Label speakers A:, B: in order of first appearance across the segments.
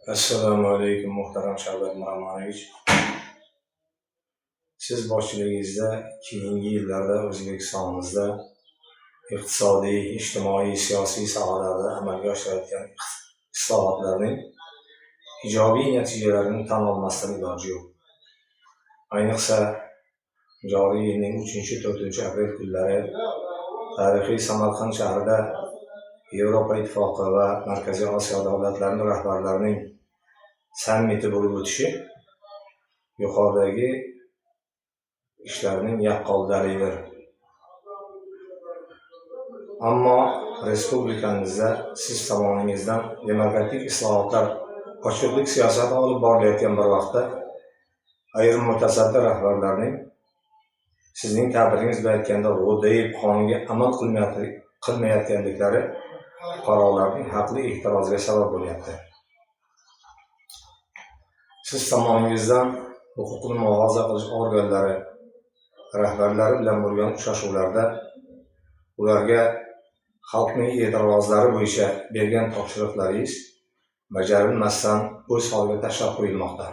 A: Assalomu alaykum muhtaram Shavkat Miromonovich. Siz boshchiligingizda keyingi yillarda O'zbekistonimizda iqtisodiy, ijtimoiy, siyosiy sohalarda amalga oshirilayotgan islohotlarning ijobiy natijalarini tan olmasdan iloji yo'q. Ayniqsa joriy yilning 3-4 aprel kunlari tarixiy Samarqand shahrida Yevropa Ittifoqi va Markaziy Osiyo davlatlarining rahbarlarining sammiti bo'lib o'tishi yuqoridagi ishlarning yaqqol dalilidir. Ammo respublikamizda siz tomoningizdan demokratik islohotlar, ochiqlik siyosati olib borilayotgan bir vaqtda ayrim mutasaddi rahbarlarning sizning ta'biringiz bilan aytganda g'o'dayib qonunga amal qilmayotganliklari fuqarolarning haqli e'tiroziga sabab bo'lyapti. Siz tomoningizdan huquqni muhofaza qilish organlari rahbarlari bilan bo'lgan uchrashuvlarda ularga xalqning e'tirozlari bo'yicha bergan topshiriqlaringiz bajarilmasdan o'z holiga tashlab qo'yilmoqda.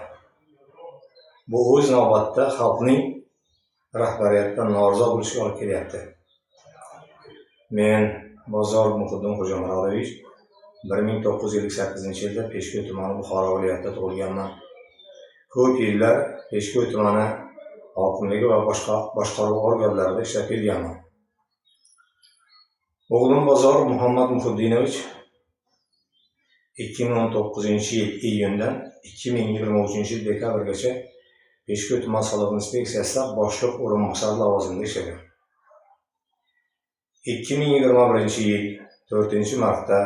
A: Bu o'z navbatida xalqning rahbariyatdan norozi bo'lishiga olib kelyapti. Men Bozor Muhiddin Xo'jamironovich 1958-yilda Peshku tumani Buxoro viloyatida tug'ilganman. Ko'p yillar Peshku tumani hokimligi va boshqaruv organlarida ishlab kelganman. O'g'lim Bozor Muhammad Muhiddinovich 2019-yil iyundan 2023-yil dekabrgacha Peshku tuman soliq inspeksiyasida boshliq o'rinbosar lavozimida ishlagan. 2021-yil 4-martda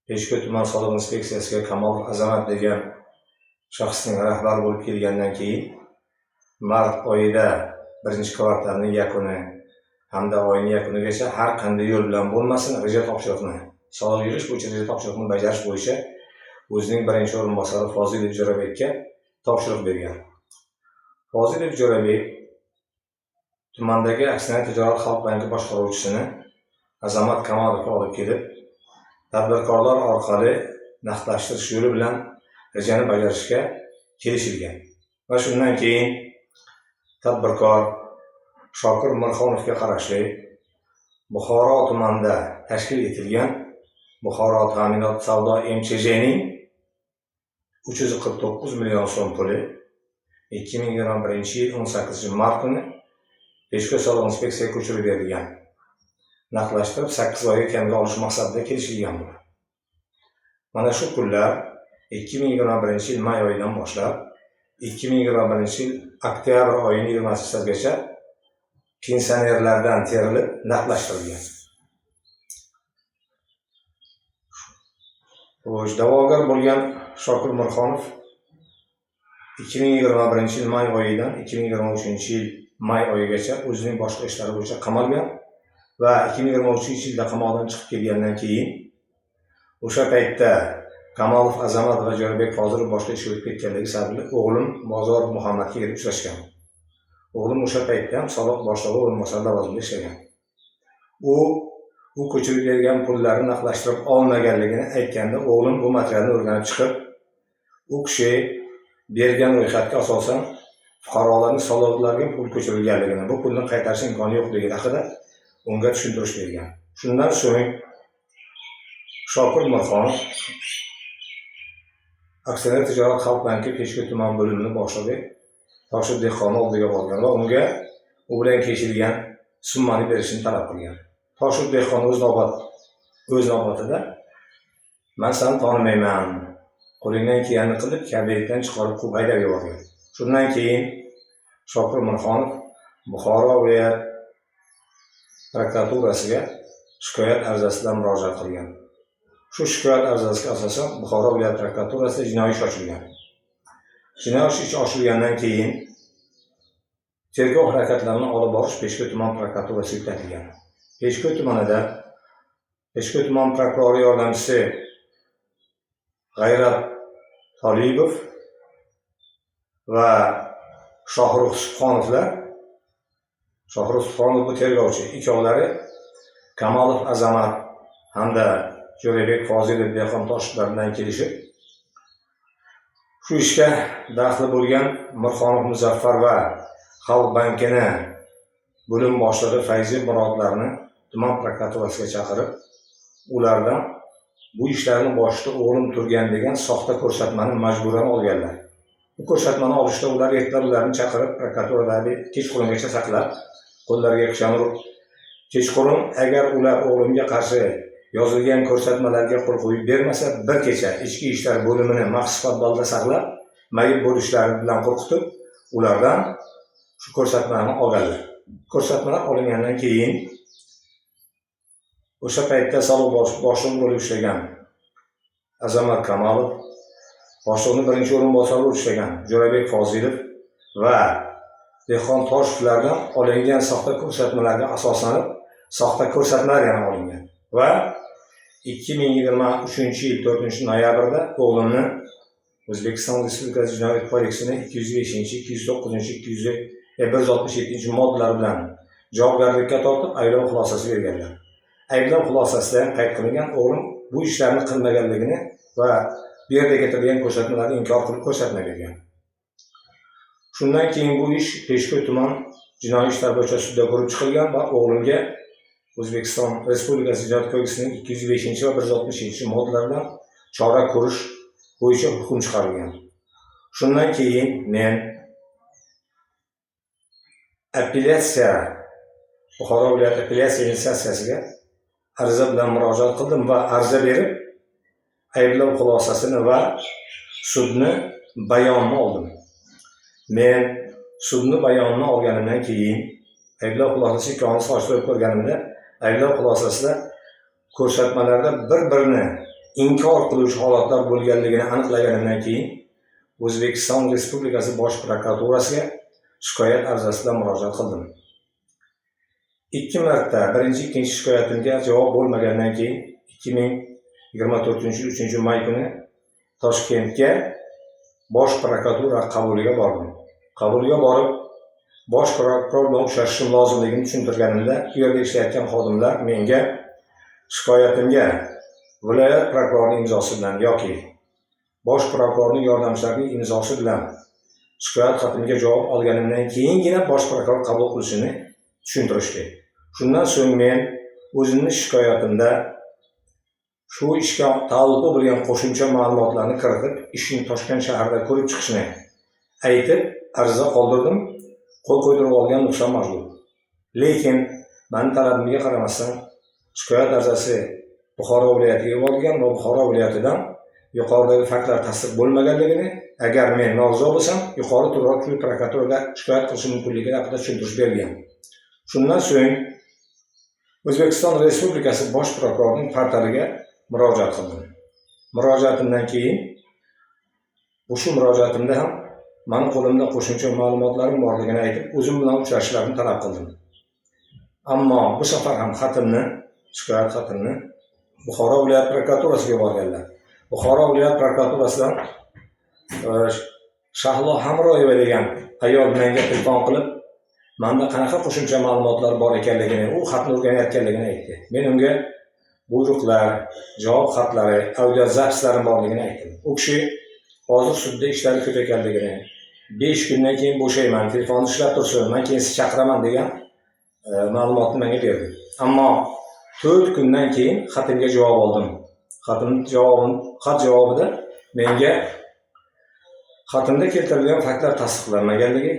A: Peshku tuman soliq inspeksiyasiga Kamolov Azamat degan shaxsning rahbar bo'lib kelgandan keyin mart oyida 1-kvartalning yakuni hamda oyning yakunigacha har qanday yo'l bilan bo'lmasin reja topshiriqni, soliq yig'ish bo'yicha reja topshiriqni bajarish bo'yicha o'zining birinchi o'rinbosari Fozilov Jo'rabekka topshiriq bergan. Fozilov Jo'rabek tumandagi Aksioner tijorat xalq banki boshqaruvchisini Azamat Kamolovga olib kelib, tadbirkorlar orqali naqdlashtirish yo'li bilan rejani bajarishga kelishilgan va shundan keyin tadbirkor Shokir Mirxonovga qarashli Buxoro tumanida tashkil etilgan Buxoro ta'minot savdo MCJning 349 million so'm puli 2021-yil 18-mart kuni Peshku soliq inspeksiyasiga ko'chirib berilgan. Naqdlashtirib 8 oyga kamga olish maqsadida kelishilgan bu. Mana shu kunlar 2021-yil may oyidan boshlab 2021-yil oktyabr oyining 20-gacha pensionerlardan terilib naqdlashtirilgan. Da'vogar bo'lgan Shokir Mirxonov 2021-yil may oyidan 2023-yil may oyigacha o'zining boshqa ishlari bo'yicha qamalgan va 2023-yilda qamoqdan chiqib kelgandan keyin o'sha paytda Kamolov Azamat va Jo'rabek Fozilov boshqa ishga o'tib ketganligi sababli o'g'lim Bozor Muhammadga kelib uchrashgan. O'g'lim o'sha paytda ham soliq boshlig'i o'rinbosari lavozimida ishlagan. U ko'chirib bergan pullarni naqdlashtirib olmaganligini aytganda o'g'lim bu materialni o'rganib chiqib, u kishi bergan ro'yxatga asosan fuqarolarning soliqlarga pul ko'chirilganligini, bu pulni qaytarish imkoni yo'qligi haqida unga tushuntirish bergan. Shundan so'ng Shokir Mirxonov Aksioner tijorat xalq banki Peshku tuman bo'limini boshlig'i Toshir Dehqonov oldiga borgan va unga u bilan kelishilgan summani berishini talab qilgan. Toshir Dehqon o'z navbatida "Men seni tanimayman, qo'lingdan kelganini qilib, kabinetdan chiqarib qo'yib haydab yuborgan." Shundan keyin Shokir Mirxonov Buxoro viloyat prokuraturasiga shikoyat arizasi bilan murojaat qilgan. Shu shikoyat arizasiga asosan Buxoro viloyat prokuraturasida jinoiy ish ochilgan. Jinoiy ish ochilgandan keyin tergov harakatlarini olib borish Peshku tuman prokuraturasiga yuklatilgan. Peshku tumanida Peshku tuman prokurori yordamchisi G'ayrat Tolibov va Shohrux Subhonov bu tergovchi ikkovlari Kamolov Azamat hamda Jo'rabek Fozilov Dehqon Toshlar bilan kelishib shu ishga daxli bo'lgan Mirxonov Muzaffar va Xalq bankini bo'lim boshlig'i Fayzi Murodlarni tuman prokuraturasiga chaqirib, ulardan bu ishlarni boshida o'g'lim turgan degan soxta ko'rsatmani majburan olganlar. Bu ko'rsatmani olishda ular ertalablarni chaqirib prokuraturada kechqurungacha saqlab, qo'llariga qishan urib, kechqurun agar ular o'g'limga qarshi yozilgan ko'rsatmalarga qo'l qo'yib bermasa, bir kecha ichki ishlar bo'limini maxsus podvalda saqlab, mayib bo'lishlari bilan qo'rqitib, ulardan shu ko'rsatmani olganlar. Ko'rsatmalar olingandan keyin o'sha paytda soliq boshlig'i bo'lib ishlagan Azamat Kamolov, boshlig'ining birinchi o'rinbosari bo'lib ishlagan Jo'rabek Fozilov va Dehqon Toshevlardan olingan soxta ko'rsatmalarga asoslanib, soxta ko'rsatmalar yana olingan va 2023-yil 4-noyabrda o'g'limni O'zbekiston Respublikasi Jinoyat kodeksining 205, 209, 167 moddalar bilan javobgarlikka tortib, ayblov xulosasi berganlar. Ayblov xulosasida ham qayd qilingan, o'g'lim bu ishlarni qilmaganligini va bu yerda keltirilgan ko'rsatmalarni inkor qilib ko'rsatma bergan. Shundan keyin bu ish Peshku tuman jinoiy ishlar bo'yicha sudda ko'rib chiqilgan va o'g'limga O'zbekiston Respublikasi Jinoyat kodeksining 205 va 167 moddalar bilan chora ko'rish bo'yicha hukm chiqarilgan. Shundan keyin men Buxoro viloyat apellyatsiya instantsiyasiga ariza bilan murojaat qildim va ariza berib, ayblov xulosasini va sudni bayonini oldim. Men sudni bayonini olganimdan keyin ayblov xulosasi ikkovini solishtirib ko'rganimda, ayblov xulosasida ko'rsatmalarda bir-birini inkor qiluvchi holatlar bo'lganligini aniqlaganimdan keyin O'zbekiston Respublikasi Bosh prokuraturasiga shikoyat arizasi bilan murojaat qildim. 2 marta birinchi, ikkinchi shikoyatimga javob bo'lmagandan keyin 2024-yil 3-may kuni Toshkentga Bosh prokuratura qabuliga bordim. Qabuliga borib, Bosh prokuror bilan uchrashishim lozimligini tushuntirganimda, bu yerda ishlayotgan xodimlar menga shikoyatimga viloyat prokurorining imzosi bilan yoki Bosh prokurorning yordamchilarining imzosi bilan shikoyat xatimga javob olganimdan keyingina Bosh prokuror qabul qilishini tushuntirishdi. Shundan so'ng men o'zimning shikoyatimda shu ishga taalluqli bo'lgan qo'shimcha ma'lumotlarni kiritib, ishning Toshkent shahrida ko'rib chiqishini aytib, ariza qoldirdim. Qo'l qo'ydirib olgan nuqson mavjud. Lekin men talabimga qaramasdan shikoyat arizasi Buxoro viloyatiga yuborilgan va Buxoro viloyatidan yuqoridagi faktlar tasdiq bo'lmaganligini, agar men norozi bo'lsam, yuqori turli prokuraturaga shikoyat qilishim mumkinligi haqida tushuntirish berilgan. Shundan so'ng O'zbekiston Respublikasi Bosh prokurorining portaliga murojaat qildim. Murojaatimdan keyin shu murojaatimda ham meni qo'limda qo'shimcha ma'lumotlarim borligini aytib, o'zim bilan uchrashishlarini talab qildim. Ammo bu safar ham shikoyat xatimni Buxoro viloyat prokuraturasiga yuborganlar. Buxoro viloyat prokuraturasidan Shahlo Hamroyeva degan ayol menga telefon qilib, menda qanaqa qo'shimcha ma'lumotlar bor ekanligini, u xatni o'rganayotganligini aytdi. Men unga buyruqlar, javob xatlari, audio zapislari borligini aytdim. U kishi hozir sudda ishlari ko'p ekanligini, 5 kundan keyin bo'shayman, telefonni ishlab tursin, men keyin sizni chaqiraman degan ma'lumotni menga berdi. Ammo 4 kundan keyin xatimga javob oldim. Xat javobida menga xatimda keltirilgan faktlar tasdiqlanmaganligi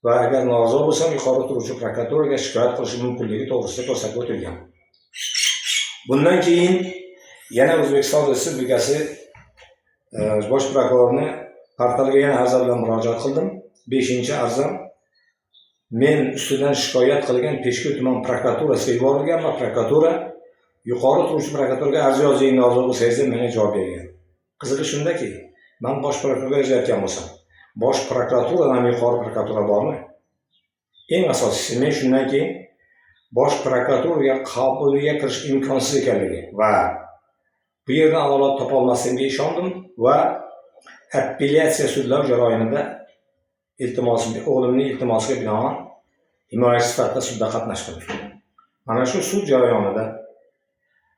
A: va agar norozi bo'lsam, yuqori turuvchi prokuraturaga shikoyat qilishim mumkinligi to'g'risida ko'rsatib o'tilgan. Bundan keyin yana O'zbekiston Respublikasi Bosh prokurorni portaliga yana ariza bilan murojaat qildim. 5-arizam men ustidan shikoyat qilgan Peshku tuman prokuraturasiga yuborilgan va prokuratura yuqori turuvchi prokuraturaga arz yozing, norozi bo'lsangiz menga javob bergan. Qizig'i shundaki, men Bosh prokurorga yozayotgan bo'lsam, Bosh prokuraturadan yuqori prokuratura bormi? Eng asosiysi, men shundan keyin Bosh prokuraturaga qabuliga kirish imkonsiz ekanligi va bu yerdan adolat topa olmasligimga ishondim va apellyatsiya sudlari jarayonida o'g'limning iltimosiga binoan himoyachi sifatida sudda qatnashdim. Mana shu sud jarayonida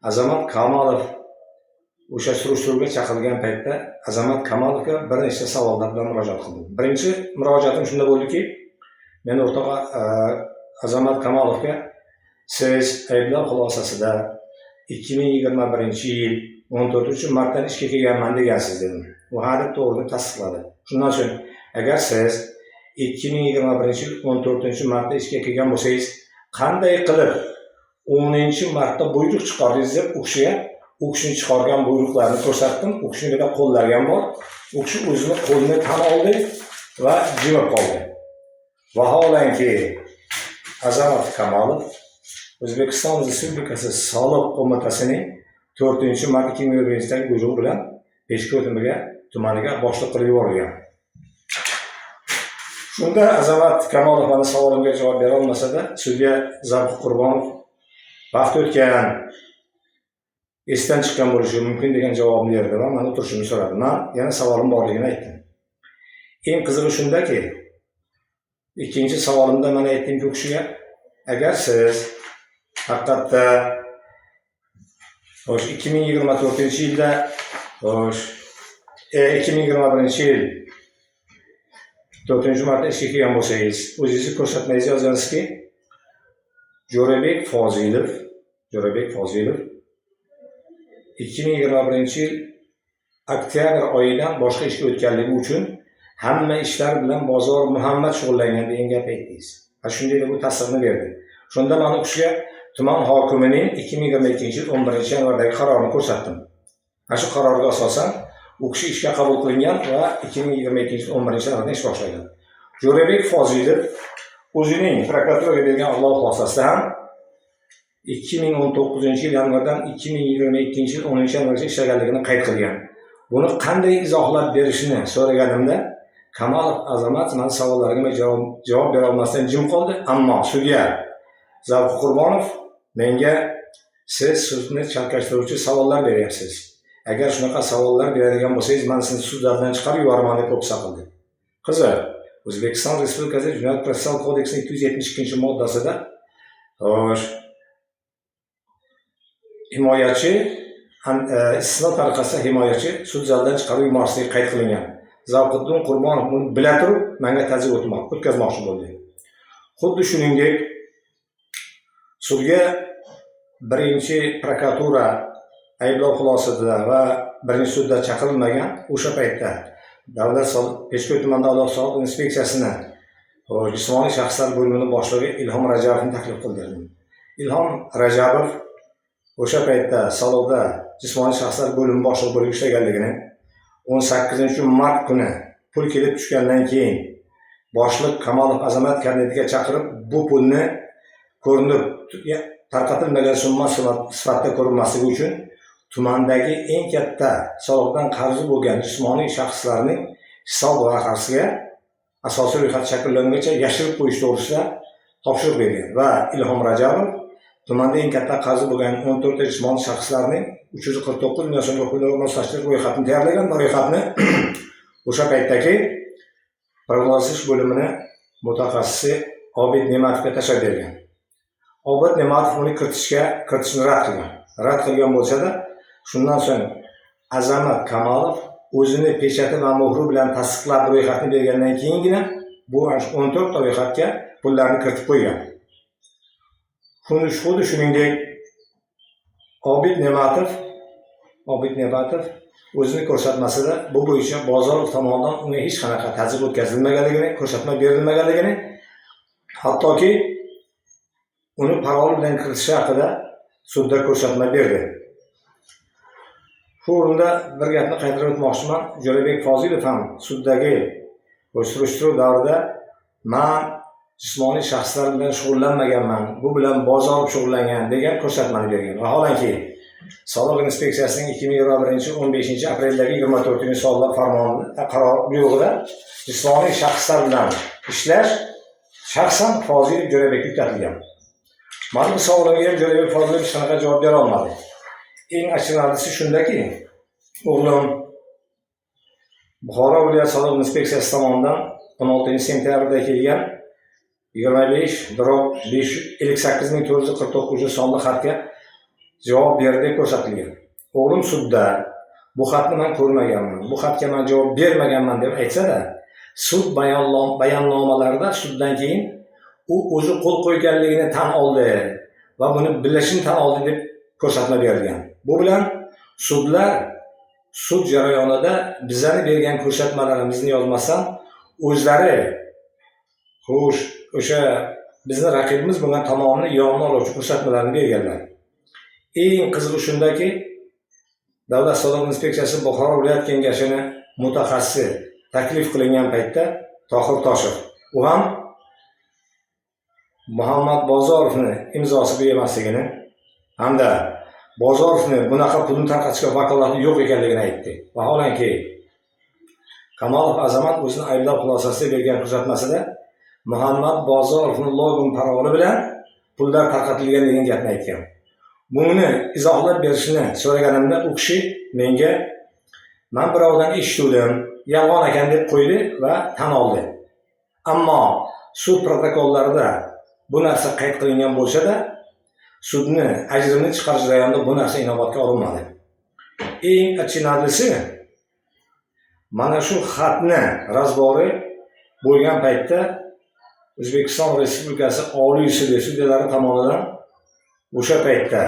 A: Azamat Kamolov o'sha surishtiruvga chaqirilgan paytda Azamat Kamolovga bir nechta savollar bilan murojaat qildim. Birinchi murojaatim shunda bo'ldiki, men o'rtoq Azamat Kamolovga siz ayblar xulosasida 2021-yil 14-martdan ishga kelganman degansiz dedim. U ha deb to'g'ri tasdiqladi. Shundan so'ng agar siz 2021-yil 14-martda ishga kelgan bo'lsangiz, qanday qilib 10-martda buyruq chiqardingiz deb u kishini chiqargan buyruqlarni ko'rsatdim. U kishida qo'llari ham bor. U kishi o'zini qo'lini tan oldi va jimib qoldi. Vaholanki Azamat Kamolov O'zbekiston Respublikasi Soliq qo'mitasining 4-mart 2021-dagi buyrug'i bilan Peshko't tumaniga boshliq qilib yuborilgan. Shunda Azamat Kamolov mana savolimga javob bera olmasa-da, sudya Zavq Qurbonov vaqt o'tgan, esdan chiqqan bo'lishi mumkin degan javobni berdi va meni o'tirishimni so'radi. Men yana savolim borligini aytdim. Eng qizig'i shundaki, ikkinchi savolimda men aytdimki, u kishiga agar siz haqiqatda 2024-yilda 2021-yil 4-martda ishga kelgan bo'lsangiz, o'zingizni ko'rsatmangiz yozgansizki, Jo'rabek Fozilov 2021-yil oktyabr oyidan boshqa ishga o'tganligi uchun hamma ishlar bilan Bozor Muhammad shug'ullangan degan gap aytdingiz. Shunday deb u tasdiqni berdi. Shunda men u kishiga tuman hokimining 2022-yil 11-yanvardagi qarorini ko'rsatdim. Shu qarorga asosan u kishi ishga qabul qilingan va 2022-yil 11-yanvarda ish boshlagan. Jo'rabek Fozilov o'zining prokuraturaga bergan Alloh xulosasida ham 2019-yil yanvardan 2022-yil 10-yanvargacha ishlaganligini qayd qilgan. Buni qanday izohlab berishini so'raganimda Kamolov Azamat men savollarimga javob bera olmasdan jim qoldi. Ammo sudya Zavq Qurbonov menga siz sudni chalkashtiruvchi savollar beryapsiz. Agar shunaqa savollar beradigan bo'lsangiz, men sizni suddan chiqarib yuboraman deb o'psa qildi. Qiziq, O'zbekiston Respublikasi Jinoyat protsessual kodeksining 272-moddasida himoyachi istisno tariqasida himoyachi sud zalidan chiqarib yuborishlik qayd qilingan. Zavqiddin Qurbonov buni bila turib menga ta'zir o'tkazmoqchi bo'ldi. Xuddi shuningdek sudga birinchi prokuratura ayblov xulosasida va birinchi sudda chaqirilmagan o'sha paytda Davlat Peshko't tuman davlat soliq inspeksiyasini jismoniy shaxslar bo'limini boshlig'i Ilhom Rajabovni taklif qildim. Ilhom Rajabov o'sha paytda soliqda jismoniy shaxslar bo'limi boshlig'i bo'lib ishlaganligini 18-mart kuni pul kelib tushgandan keyin boshliq Kamolov Azamat kabinetiga chaqirib, bu pulni ko'rinib tarqatilmagan summa sifatida ko'rinmasligi uchun tumandagi eng katta soliqdan qarzi bo'lgan jismoniy shaxslarning hisob varaqasiga asosiy ro'yxat shakllanguncha yashirib qo'yish to'g'risida topshiriq bergan va Ilhom Rajabov tumanda eng katta qarzi bo'lgan 14 ta jismoniy shaxslarning 349 million so'mga pulni o'rnashtirish ro'yxatini tayyorlagan va ro'yxatni o'sha paytdagi prognozish bo'limini mutaxassisi Obid Nematovga tashlab bergan. Obid Nematov uni kiritishni rad qilgan bo'lsa-da, shundan so'ng Azamat Kamolov o'zini pechati va muhri bilan tasdiqlab ro'yxatni bergandan keyingina bu 14 ta ro'yxatga pullarni kiritib qo'ygan. Xuddi shuningdek Obid Nematov o'zini ko'rsatmasida bu bo'yicha Bozorov tomonidan unga hech qanaqa ta'zir o'tkazilmaganligini, ko'rsatma berilmaganligini, hattoki uni parol bilan kiritish haqida sudda ko'rsatma berdi. Shu o'rinda bir gapni qaytarib o'tmoqchiman. Jo'rabek Fozilov ham suddagi surishtiruv davrida men jismoniy shaxslar bilan shug'ullanmaganman, bu bilan Bozorov shug'ullangan degan ko'rsatmani bergan. Vaholanki Soliq inspeksiyasining 2021-yil 15-apreldagi 24-sonli farmoni buyrug'ida jismoniy shaxslar bilan ishlash shaxsan Fozilov Jo'rabekka yuklatilgan. Mana bu savolimga Jo'rabek Fozilov hech qanaqa javob bera olmadi. Eng achinarlisi shundaki, o'g'lim Buxoro viloyat soliq inspeksiyasi tomonidan 16-sentyabrda kelgan 25/558.449 sonli xatga javob berdi deb ko'rsatilgan. O'g'lim sudda bu xatni men ko'rmaganman, bu xatga men javob bermaganman deb aytsa-da, sud bayonnomalarida suddan keyin u o'zi qo'l qo'yganligini tan oldi va buni bilishini tan oldi deb ko'rsatma berilgan. Bu bilan sudlar sud jarayonida bizlarni bergan ko'rsatmalarimizni yozmasdan o'zlari xo'sh o'sha bizni raqibimiz bo'lgan tomonni yonini oluvchi ko'rsatmalarni berganlar. Eng qizig'i shundaki, Davlat soliq inspeksiyasi Buxoro viloyat kengashining mutaxassisi taklif qilingan paytda Tohir Toshev, u ham Muhammad Bozorovni imzosi bu emasligini hamda Bozorovni bunaqa pulni tarqatishga vakolati yo'q ekanligini aytdi. Vaholanki Kamolov Azamat o'zining ayblov xulosasida bergan ko'rsatmasida Muhammad Bozorovning login paroli bilan pullar tarqatilgan degan gapni aytgan. Buni izohlab berishni so'raganimda u kishi menga men birovdan eshitdim, yolg'on ekan deb qo'ydi va tan oldi. Ammo sud protokollarida bu narsa qayd qilingan bo'lsa-da, sudni ajrini chiqarish jarayonida bu narsa inobatga olinmadi. Eng achinarlisi, mana shu xatni razbori bo'lgan paytda O'zbekiston Respublikasi Oliy sudi sudyalari tomonidan o'sha paytda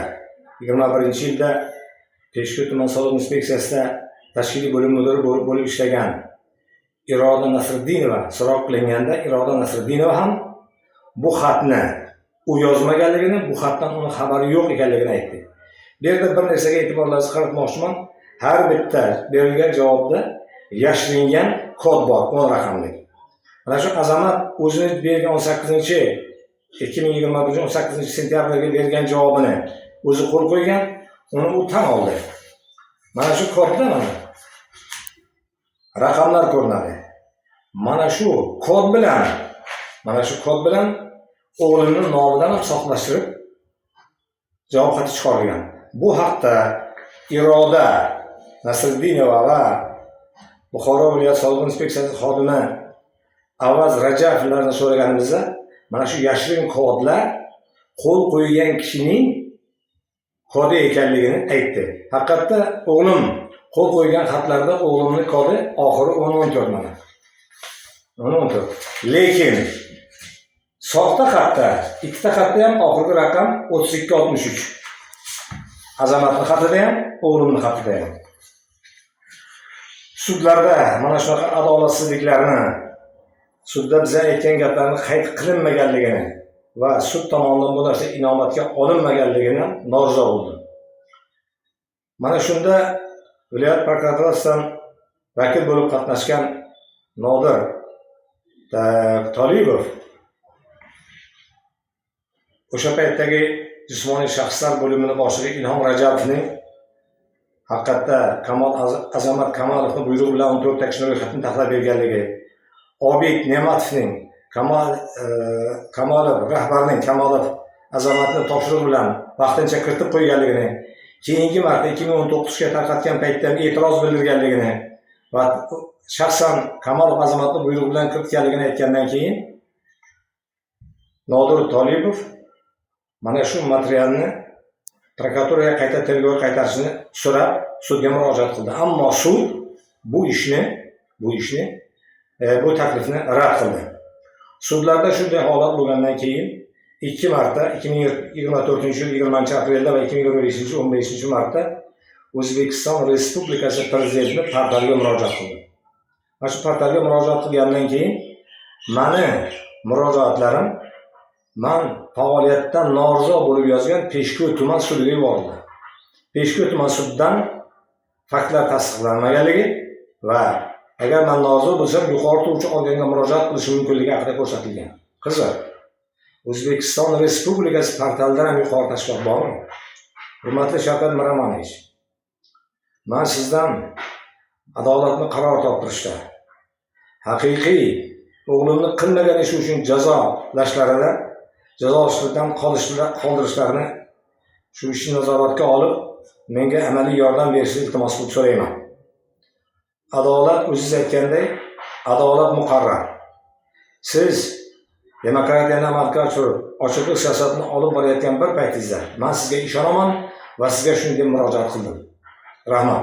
A: 21-yilda Peshku tuman soliq inspeksiyasida tashkiliy bo'lim mudiri bo'lib ishlagan Iroda Nasriddinova so'roq qilinganda, Iroda Nasriddinova ham bu xatni u yozmaganligini, bu xatdan uni xabari yo'q ekanligini aytdi. Bu yerda bir narsaga e'tiborlaringizni qaratmoqchiman. Har bitta berilgan javobda yashiringan kod bor, 10 raqamli. Mana shu Azamat o'zini bergan 2021 sentyabrga bergan javobini o'zi qo'l qo'ygan, uni u tan oldi. Mana shu kodda mana raqamlar ko'rinadi. Mana shu kod bilan o'g'limning nomidan ham soxtalashtirib javob xati chiqargan. Bu haqda Iroda Nasriddinova va Buxoro viloyat soliq inspeksiyasi xodimi Avaz Rajabovlardan so'raganimizda, mana shu yashirin kodlar qo'l qo'ygan kishining kodi ekanligini aytdi. Haqiqatda o'g'lim qo'l qo'ygan xatlarda o'g'limning kodi oxiri 1014 mana. 1014. Lekin soxta xatda, ikkita xatda ham oxirgi raqam 3263. Azamatning xatida ham, o'g'limning xatida ham. Sudlarda mana shunaqa adolatsizliklarni, sudda biza aytgan gaplarni qayd qilinmaganligini va sud tomonidan bu narsa inobatga olinmaganligini norizo bo'ldim. Mana shunda viloyat prokuraturasidan vakil bo'lib qatnashgan Nodir Tolibov o'sha paytdagi jismoniy shaxslar bo'limining boshlig'i Ilhom Rajabovning haqiqatda Azamat Kamolovning buyrug'i bilan 14 ta kishining ro'yxatini tahlil berganligi, Obid Ne'matovning Kamolov rahbarning Kamolov Azamatni topshiriq bilan vaqtincha kiritib qo'yganligini, keyingi marta 2019 ga tarqatgan paytda e'tiroz bildirganligini va shaxsan Kamolov Azamatni buyrug'i bilan kiritganligini aytgandan keyin Nodir Tolibov mana shu materialni prokuraturaga qayta tergovga qaytarishni so'rab sudga murojaat qildi. Ammo sud bu taklifni rad qildi. Sudlarda shunday holat bo'lgandan keyin 2 marta 2024-yil 20-aprelda va 2025-yil 15-martda O'zbekiston Respublikasi Prezidenti portaliga murojaat qildi. Mana shu portalga murojaat qilgandan keyin meni murojaatlarim men faoliyatdan norizo bo'lib yozgan Peshku tuman sudiga yuborildi. Peshku tuman sudidan faktlar tasdiqlanmaganligi va agar men norizo bo'lsam yuqori turuvchi organga murojaat qilishim mumkinligi haqida ko'rsatilgan. Qiziq. O'zbekiston Respublikasi portalidan ham yuqori tashkilot bormi? Hurmatli Shavkat Miromonovich, men sizdan adolatni qaror toptirishda, haqiqiy o'g'limni qilmagan ishi uchun jazolashlardan qoldirishlarini shu ishni nazoratga olib, menga amaliy yordam berishingizni iltimos qilib so'rayman. Adolat o'zingiz aytganday, adolat muqarrar. Siz demokratiyani amalga oshirib, ochiqlik siyosatini olib borayotgan bir paytingizda men sizga ishonaman va sizga shunday murojaat qildim. Rahmat.